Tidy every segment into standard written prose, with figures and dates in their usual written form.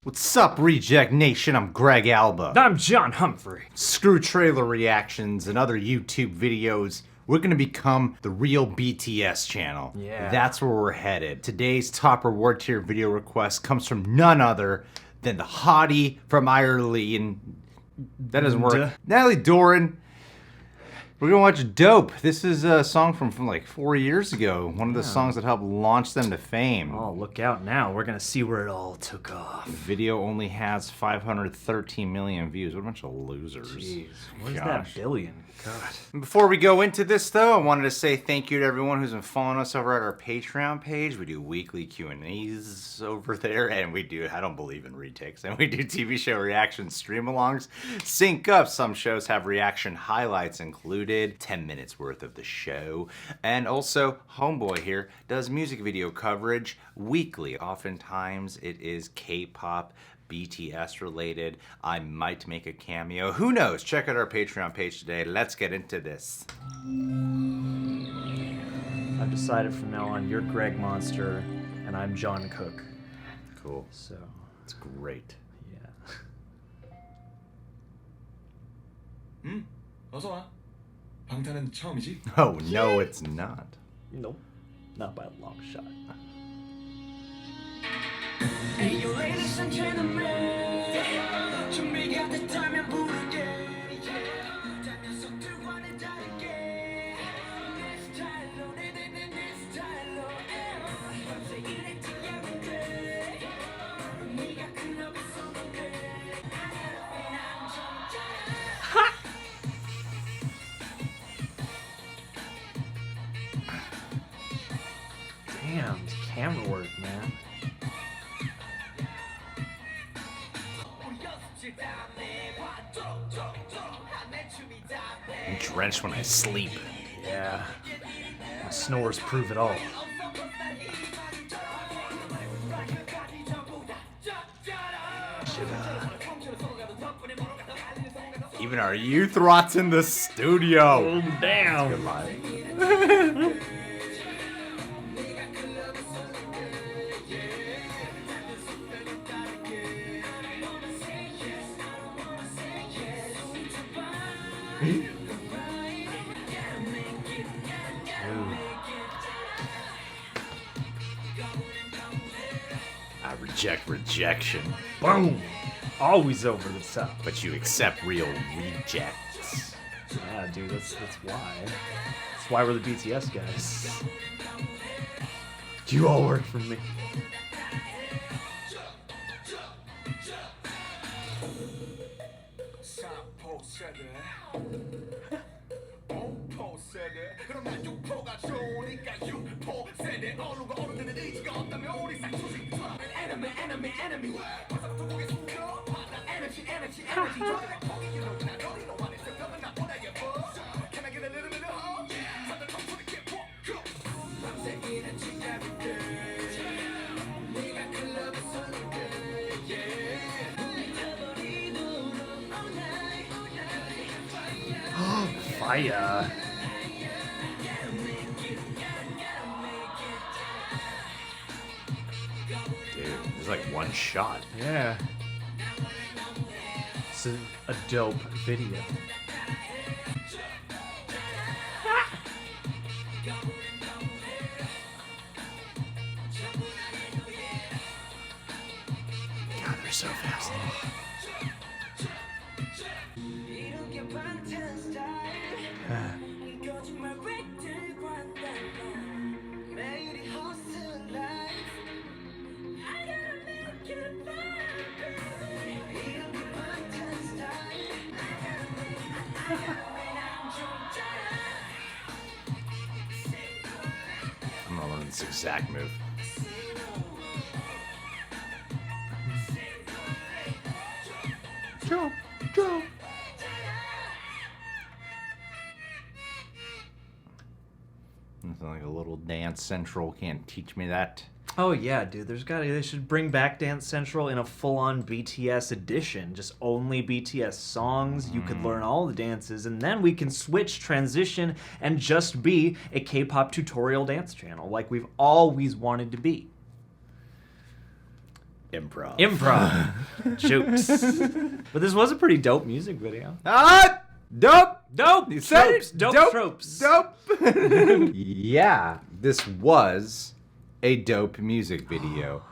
What's up, Reject Nation? I'm Greg Alba. I'm John Humphrey. Screw trailer reactions and other YouTube videos. We're gonna become the real BTS channel. Yeah. That's where we're headed. Today's top reward tier video request comes from none other than the hottie from Ireland. That doesn't work. Natalie Doran. We're gonna watch Dope. This is a song from like 4 years ago. One of the songs that helped launch them to fame. Oh, look out now. We're gonna see where it all took off. The video only has 513 million views. What a bunch of losers. Jeez, where's that billion? God. Before we go into this, though, I wanted to say thank you to everyone who's been following us over at our Patreon page. We do weekly Q&As over there, and we do, I don't believe in retakes, and we do TV show reaction stream-alongs. Sync up. Some shows have reaction highlights included, 10 minutes worth of the show. And also, Homeboy here does music video coverage weekly. Oftentimes, it is K-pop, BTS related. I might make a cameo. Who knows? Check out our Patreon page today. Let's get into this. I've decided from now on you're Greg Monster and I'm John Cook. Cool. So it's great. Yeah. 어서 와. 방탄은 처음이지? Oh no, it's not. Nope. Not by a long shot. Hey, you ladies and gentlemen, 준비가 됐다면 부르게. 다른 속들과는 다르게 내 스타일로 내 스타일로 밤새 일했지 everyday 네가 클럽에서 노래 난 정자. Damn, camera work, man. I'm drenched when I sleep. Yeah. My snores prove it all. Even our youth rots in the studio. Oh, damn. Good life. I reject rejection. Boom. Always over the top. But you accept real rejects. Yeah, dude, that's why. That's why we're the BTS guys. You all work for me. Fire. Dude, it's like one shot. Yeah. It's a dope video. God, they're so fast. I'm gonna learn this exact move. Jump, jump. Nothing like a little Dance Central can't teach me that. Oh yeah, dude. They should bring back Dance Central in a full-on BTS edition. Just only BTS songs. You could learn all the dances, and then we can transition, and just be a K-pop tutorial dance channel like we've always wanted to be. Improv. Jokes. But this was a pretty dope music video. Ah! Dope! Dope! You said Tropes. it. Dope tropes. Dope! Yeah, this was a dope music video.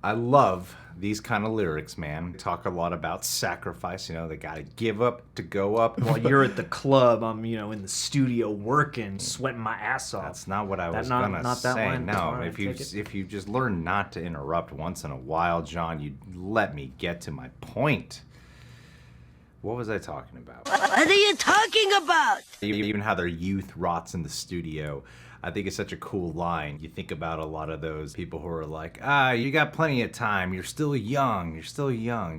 I love these kind of lyrics, man. Talk a lot about sacrifice, you know, they gotta give up to go up. While you're at the club, I'm, in the studio working, sweating my ass off. That's not what I was not gonna that say. line? No, Alright, if you just learn not to interrupt once in a while, John, you let me get to my point. What was I talking about? What are you talking about? Even how their youth rots in the studio. I think it's such a cool line. You think about a lot of those people who are like, you got plenty of time. You're still young,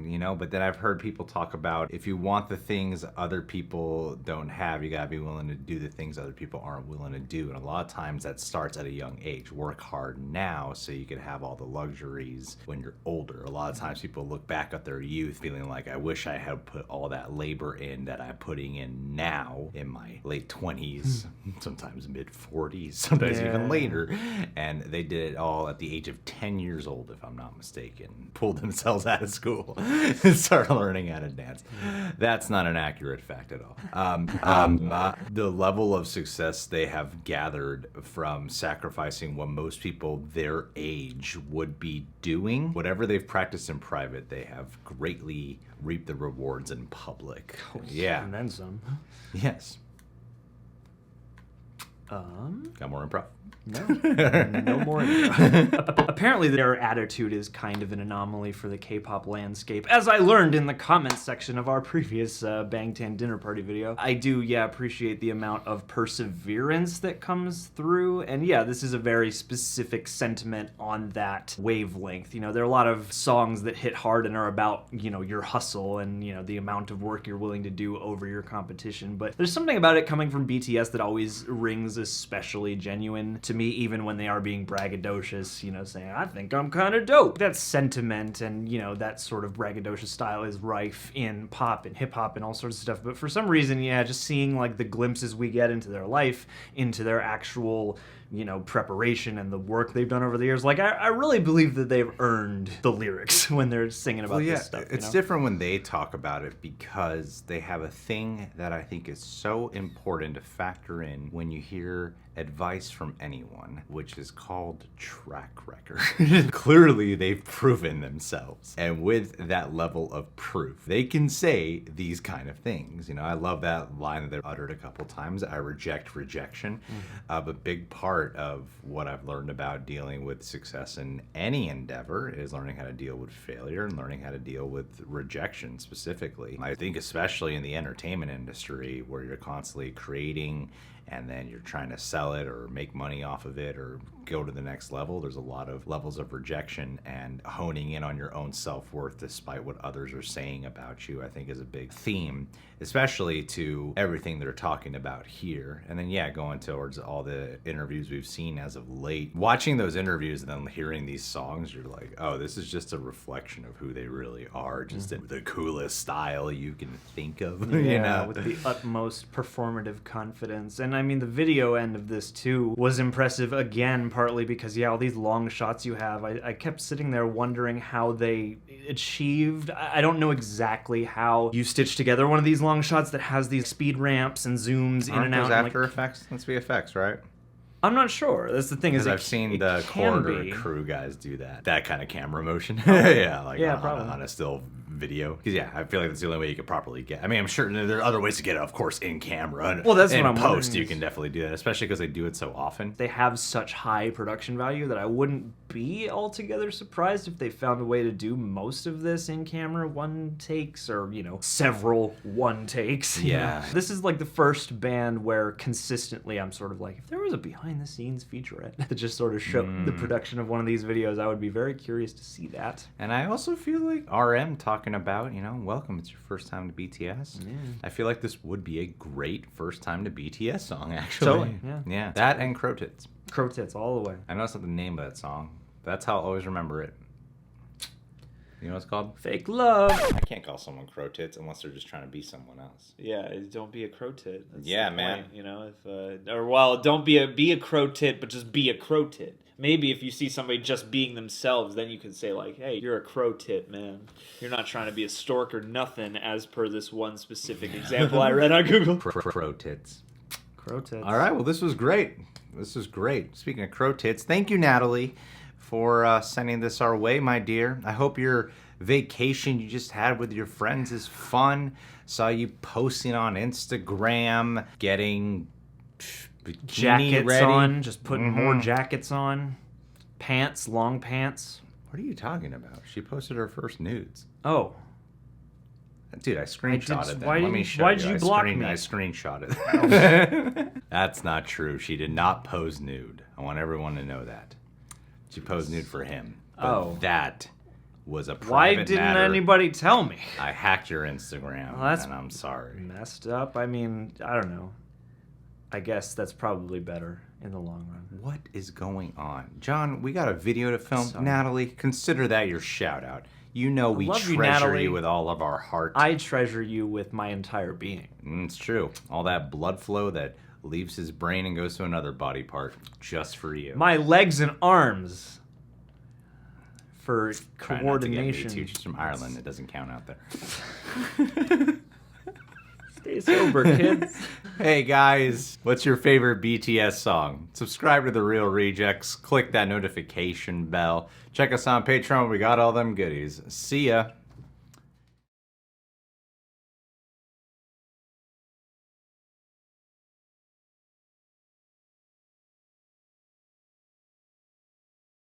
you know? But then I've heard people talk about if you want the things other people don't have, you gotta be willing to do the things other people aren't willing to do. And a lot of times that starts at a young age. Work hard now so you can have all the luxuries when you're older. A lot of times people look back at their youth feeling like, I wish I had put all that labor in that I'm putting in now in my late 20s, sometimes mid 40s. Sometimes even later, and they did it all at the age of 10 years old, if I'm not mistaken. Pulled themselves out of school and started learning how to dance. That's not an accurate fact at all. The level of success they have gathered from sacrificing what most people their age would be doing, whatever they've practiced in private, they have greatly reaped the rewards in public. Yeah. And then some. Yes. Got more improv. No more. Apparently, their attitude is kind of an anomaly for the K-pop landscape, as I learned in the comments section of our previous Bangtan dinner party video. I do, appreciate the amount of perseverance that comes through, and this is a very specific sentiment on that wavelength. There are a lot of songs that hit hard and are about, your hustle and, the amount of work you're willing to do over your competition, but there's something about it coming from BTS that always rings especially genuine to me, even when they are being braggadocious, saying, I think I'm kind of dope. That sentiment and, that sort of braggadocious style is rife in pop and hip-hop and all sorts of stuff. But for some reason, just seeing, like, the glimpses we get into their life, into their actual, preparation and the work they've done over the years, like, I really believe that they've earned the lyrics when they're singing about this stuff. It's different when they talk about it because they have a thing that I think is so important to factor in when you hear advice from anyone, which is called track record. Clearly, they've proven themselves. And with that level of proof, they can say these kind of things. I love that line that they've uttered a couple times. I reject rejection. A big part of what I've learned about dealing with success in any endeavor is learning how to deal with failure and learning how to deal with rejection specifically. I think especially in the entertainment industry where you're constantly creating and then you're trying to sell it or make money off of it or go to the next level, there's a lot of levels of rejection, and honing in on your own self-worth despite what others are saying about you, I think is a big theme, especially to everything they're talking about here. And then going towards all the interviews we've seen as of late. Watching those interviews and then hearing these songs, you're like, oh, this is just a reflection of who they really are, just in the coolest style you can think of. With the utmost performative confidence. And I mean, the video end of this too was impressive again, partly because all these long shots you have, I kept sitting there wondering how they achieved, I don't know exactly how you stitch together one of these long shots that has these speed ramps and zooms in and out. After Effects? Let's be effects, right? I'm not sure. That's the thing, is I've seen the corridor crew guys do that kind of camera motion. Probably on a still video. Because I feel like that's the only way you could properly get. I mean, I'm sure there are other ways to get it, of course, in camera. Well, that's in what I'm post. wondering. You can definitely do that, especially because they do it so often. They have such high production value that I wouldn't be altogether surprised if they found a way to do most of this in camera one takes or several one takes. Yeah. This is like the first band where consistently I'm sort of like, if there was a behind the scenes featurette to just sort of show the production of one of these videos, I would be very curious to see that. And I also feel like RM talking about, welcome, it's your first time to BTS. Yeah. I feel like this would be a great first time to BTS song, actually. Totally, Yeah. That and Crow Tits. Crow Tits all the way. I know it's not the name of that song. That's how I'll always remember it. You know what it's called? Fake love. I can't call someone crow tits unless they're just trying to be someone else. Yeah, don't be a crow tit. That's yeah, the man. Point, don't be a crow tit, but just be a crow tit. Maybe if you see somebody just being themselves, then you can say like, hey, you're a crow tit, man. You're not trying to be a stork or nothing, as per this one specific example I read on Google. Crow tits. Crow tits. All right, well, this was great. This was great. Speaking of crow tits, thank you, Natalie, for sending this our way, my dear. I hope your vacation you just had with your friends is fun. Saw you posting on Instagram, getting bikini Jackets ready. on, just putting more jackets on. Pants, long pants. What are you talking about? She posted her first nudes. Oh. Dude, I screenshotted them. why Let did me you- show why'd you. you I block me? I screenshotted it. That's not true. She did not pose nude. I want everyone to know that. She posed nude for him. But Oh. that was a private Why didn't matter. anybody tell me? I hacked your Instagram, Well, that's and I'm sorry. messed up. I mean, I don't know. I guess that's probably better in the long run. What is going on? John, we got a video to film. Sorry. Natalie, consider that your shout out. You know we love you, treasure Natalie. you with all of our heart. I treasure you with my entire being. It's true. All that blood flow that leaves his brain and goes to another body part just for you. My legs and arms for Try not to get me coordination. too. She's from Ireland. It doesn't count out there. Stay sober, kids. Hey guys, what's your favorite BTS song? Subscribe to The Real Rejects. Click that notification bell. Check us on Patreon. We got all them goodies. See ya.